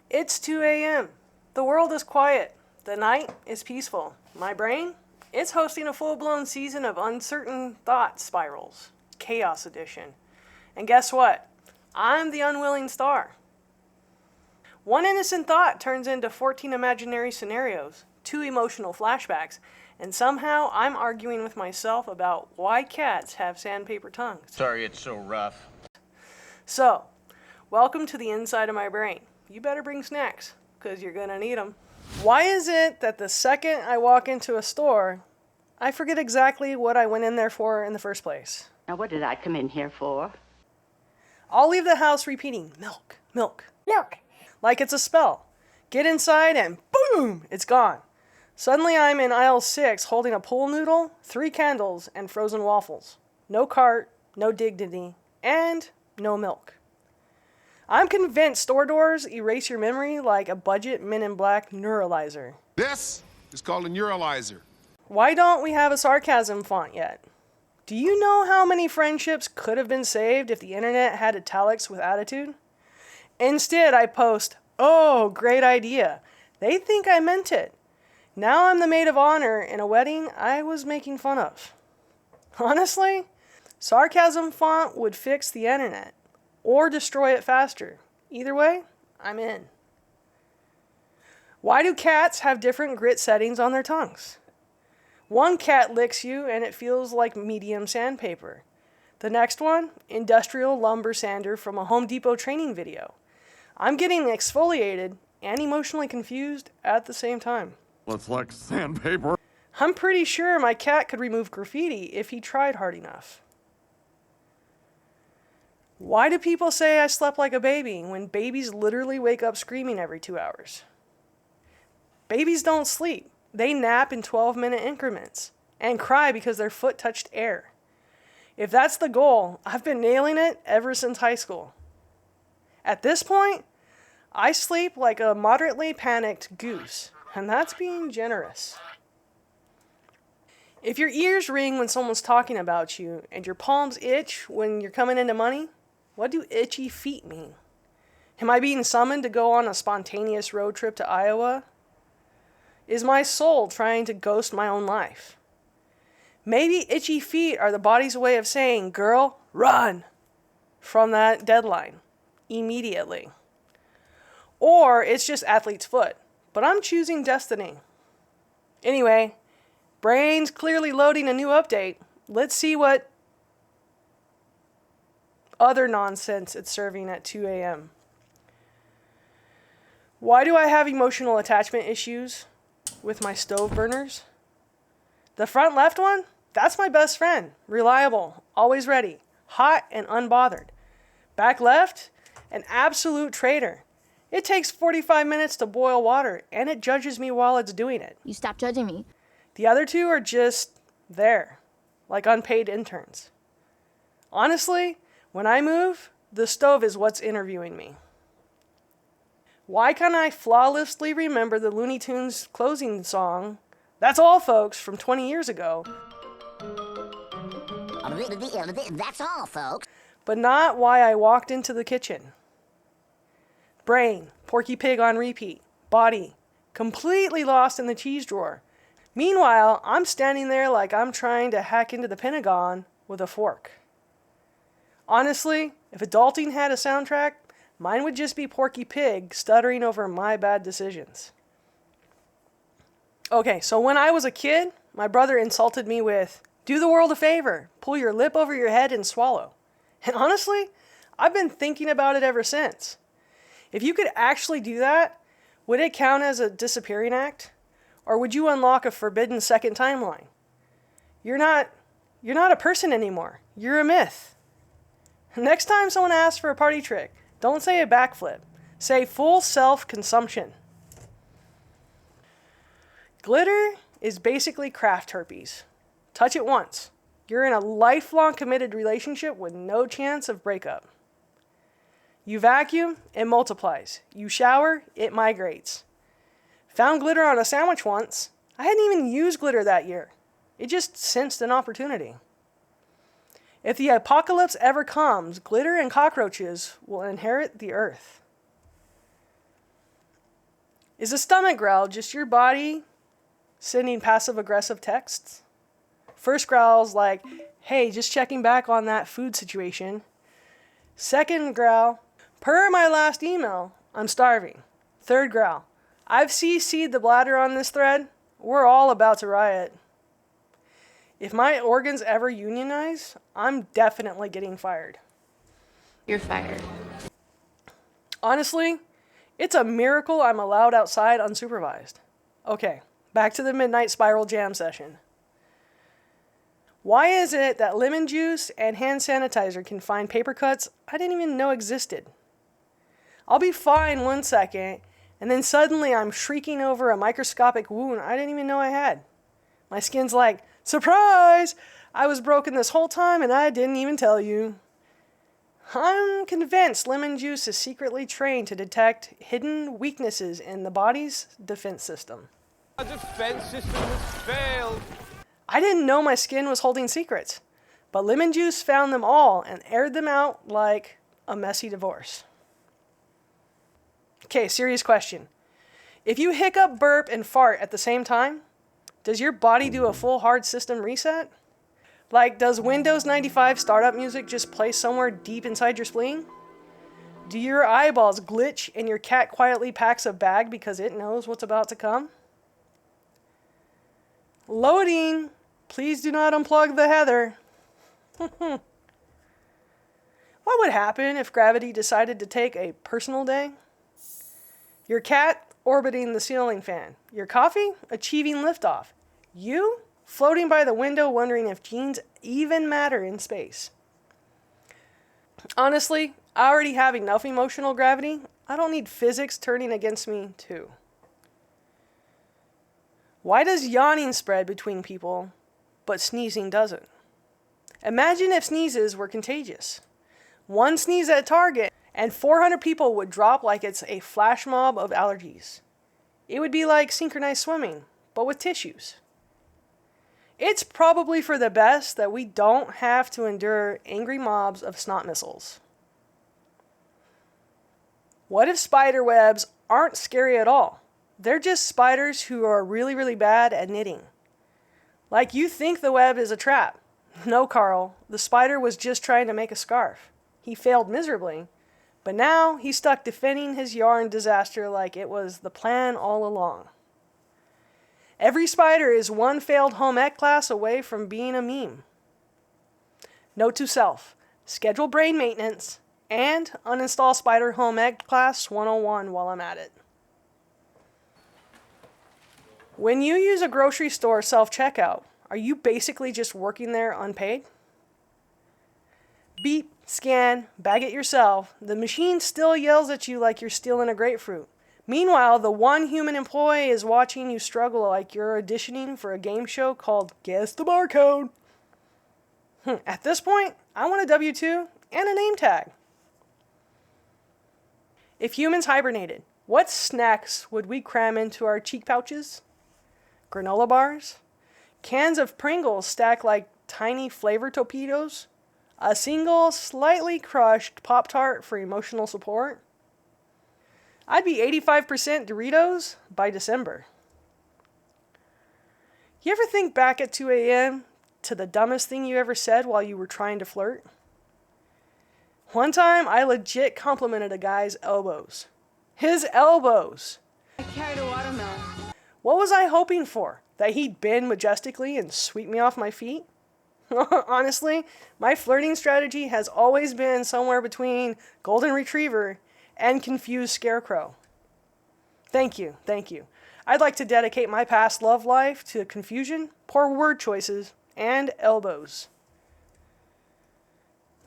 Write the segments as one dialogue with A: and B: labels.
A: It's 2 a.m. The world is quiet. The night is peaceful. My brain? It's hosting a full-blown season of uncertain thought spirals. Chaos Edition. And guess what? I'm the unwilling star. One innocent thought turns into 14 imaginary scenarios, 2 emotional flashbacks, and somehow I'm arguing with myself about why cats have sandpaper tongues.
B: Sorry it's so rough.
A: So, welcome to the inside of my brain. You better bring snacks, because you're going to need them. Why is it that the second I walk into a store, I forget exactly what I went in there for in the first place?
C: Now, what did I come in here for?
A: I'll leave the house repeating, milk, milk, milk, like it's a spell. Get inside and boom, it's gone. Suddenly I'm in aisle 6 holding a pool noodle, 3 candles, and frozen waffles. No cart, no dignity, and no milk. I'm convinced store doors erase your memory like a budget Men in Black neuralizer.
D: This is called a neuralizer.
A: Why don't we have a sarcasm font yet? Do you know how many friendships could have been saved if the internet had italics with attitude? Instead, I post, "Oh, great idea. They think I meant it. Now I'm the maid of honor in a wedding I was making fun of." Honestly, sarcasm font would fix the internet or destroy it faster. Either way, I'm in. Why do cats have different grit settings on their tongues? One cat licks you and it feels like medium sandpaper. The next one, industrial lumber sander from a Home Depot training video. I'm getting exfoliated and emotionally confused at the same time.
D: Looks like sandpaper.
A: I'm pretty sure my cat could remove graffiti if he tried hard enough. Why do people say I slept like a baby when babies literally wake up screaming every 2 hours? Babies don't sleep. They nap in 12-minute increments and cry because their foot touched air. If that's the goal, I've been nailing it ever since high school. At this point, I sleep like a moderately panicked goose, and that's being generous. If your ears ring when someone's talking about you and your palms itch when you're coming into money, what do itchy feet mean? Am I being summoned to go on a spontaneous road trip to Iowa? Is my soul trying to ghost my own life? Maybe itchy feet are the body's way of saying, "Girl, run!" from that deadline immediately. Or it's just athlete's foot, but I'm choosing destiny. Anyway, brain's clearly loading a new update. Let's see what other nonsense it's serving at 2 a.m. Why do I have emotional attachment issues with my stove burners? The front left one? That's my best friend. Reliable, always ready, hot and unbothered. Back left? An absolute traitor. It takes 45 minutes to boil water, and it judges me while it's doing it.
E: You stop judging me.
A: The other 2 are just there, like unpaid interns. Honestly, when I move, the stove is what's interviewing me. Why can't I flawlessly remember the Looney Tunes closing song, "That's all, folks," from 20 years ago?
F: That's all, folks.
A: But not why I walked into the kitchen. Brain, Porky Pig on repeat. Body, completely lost in the cheese drawer. Meanwhile, I'm standing there like I'm trying to hack into the Pentagon with a fork. Honestly, if adulting had a soundtrack, mine would just be Porky Pig stuttering over my bad decisions. Okay, so when I was a kid, my brother insulted me with, "Do the world a favor, pull your lip over your head and swallow." And honestly, I've been thinking about it ever since. If you could actually do that, would it count as a disappearing act? Or would you unlock a forbidden second timeline? You're not a person anymore. You're a myth. Next time someone asks for a party trick, don't say a backflip. Say full self-consumption. Glitter is basically craft herpes. Touch it once. You're in a lifelong committed relationship with no chance of breakup. You vacuum, it multiplies. You shower, it migrates. Found glitter on a sandwich once. I hadn't even used glitter that year. It just sensed an opportunity. If the apocalypse ever comes, glitter and cockroaches will inherit the earth. Is a stomach growl just your body sending passive-aggressive texts? First growl's like, hey, just checking back on that food situation. Second growl, per my last email, I'm starving. Third growl, I've CC'd the bladder on this thread. We're all about to riot. If my organs ever unionize, I'm definitely getting fired.
B: You're fired.
A: Honestly, it's a miracle I'm allowed outside unsupervised. Okay, back to the midnight spiral jam session. Why is it that lemon juice and hand sanitizer can find paper cuts I didn't even know existed? I'll be fine 1 second, and then suddenly I'm shrieking over a microscopic wound I didn't even know I had. My skin's like, surprise! I was broken this whole time and I didn't even tell you. I'm convinced lemon juice is secretly trained to detect hidden weaknesses in the body's defense system.
E: Our defense system has failed.
A: I didn't know my skin was holding secrets, but lemon juice found them all and aired them out like a messy divorce. Okay, serious question. If you hiccup, burp, and fart at the same time, does your body do a full hard system reset? Like, does Windows 95 startup music just play somewhere deep inside your spleen? Do your eyeballs glitch and your cat quietly packs a bag because it knows what's about to come? Loading! Please do not unplug the heather. What would happen if gravity decided to take a personal day? Your cat orbiting the ceiling fan. Your coffee achieving liftoff. You floating by the window wondering if genes even matter in space. Honestly, I already have enough emotional gravity. I don't need physics turning against me too. Why does yawning spread between people, but sneezing doesn't? Imagine if sneezes were contagious. One sneeze at Target, and 400 people would drop like it's a flash mob of allergies. It would be like synchronized swimming, but with tissues. It's probably for the best that we don't have to endure angry mobs of snot missiles. What if spider webs aren't scary at all? They're just spiders who are really, really bad at knitting. Like you think the web is a trap. No, Carl, the spider was just trying to make a scarf. He failed miserably, but now he's stuck defending his yarn disaster like it was the plan all along. Every spider is one failed home ec class away from being a meme. Note to self, schedule brain maintenance and uninstall Spider Home Ec Class 101 while I'm at it. When you use a grocery store self-checkout, are you basically just working there unpaid? Beep, scan, bag it yourself. The machine still yells at you like you're stealing a grapefruit. Meanwhile, the one human employee is watching you struggle like you're auditioning for a game show called Guess the Barcode. At this point, I want a W-2 and a name tag. If humans hibernated, what snacks would we cram into our cheek pouches? Granola bars? Cans of Pringles stacked like tiny flavor torpedoes? A single, slightly crushed Pop-Tart for emotional support? I'd be 85% Doritos by December. You ever think back at 2 a.m. to the dumbest thing you ever said while you were trying to flirt? One time, I legit complimented a guy's elbows. His elbows!
B: I carried a watermelon.
A: What was I hoping for? That he'd bend majestically and sweep me off my feet? Honestly, my flirting strategy has always been somewhere between golden retriever and confused scarecrow. Thank you. I'd like to dedicate my past love life to confusion, poor word choices, and elbows.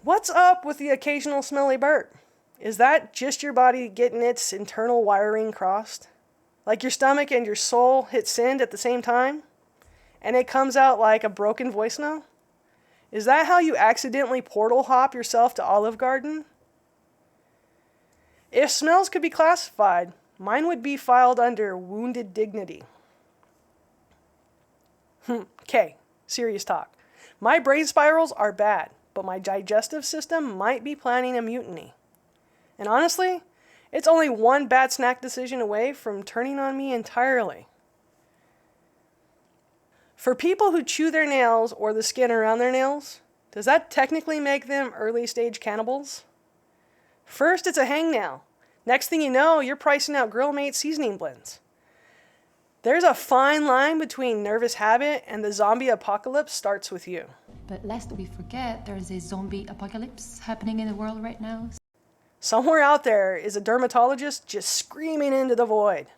A: What's up with the occasional smelly burp? Is that just your body getting its internal wiring crossed? Like your stomach and your soul hit send at the same time? And it comes out like a broken voice note? Is that how you accidentally portal hop yourself to Olive Garden? If smells could be classified, mine would be filed under wounded dignity. Okay, serious talk. My brain spirals are bad, but my digestive system might be planning a mutiny. And honestly, It's only one bad snack decision away from turning on me entirely. For people who chew their nails or the skin around their nails, does that technically make them early stage cannibals? First, it's a hangnail. Next thing you know, you're pricing out Grill Mate seasoning blends. There's a fine line between nervous habit and the zombie apocalypse starts with you.
G: But lest we forget, there's a zombie apocalypse happening in the world right now.
A: Somewhere out there is a dermatologist just screaming into the void.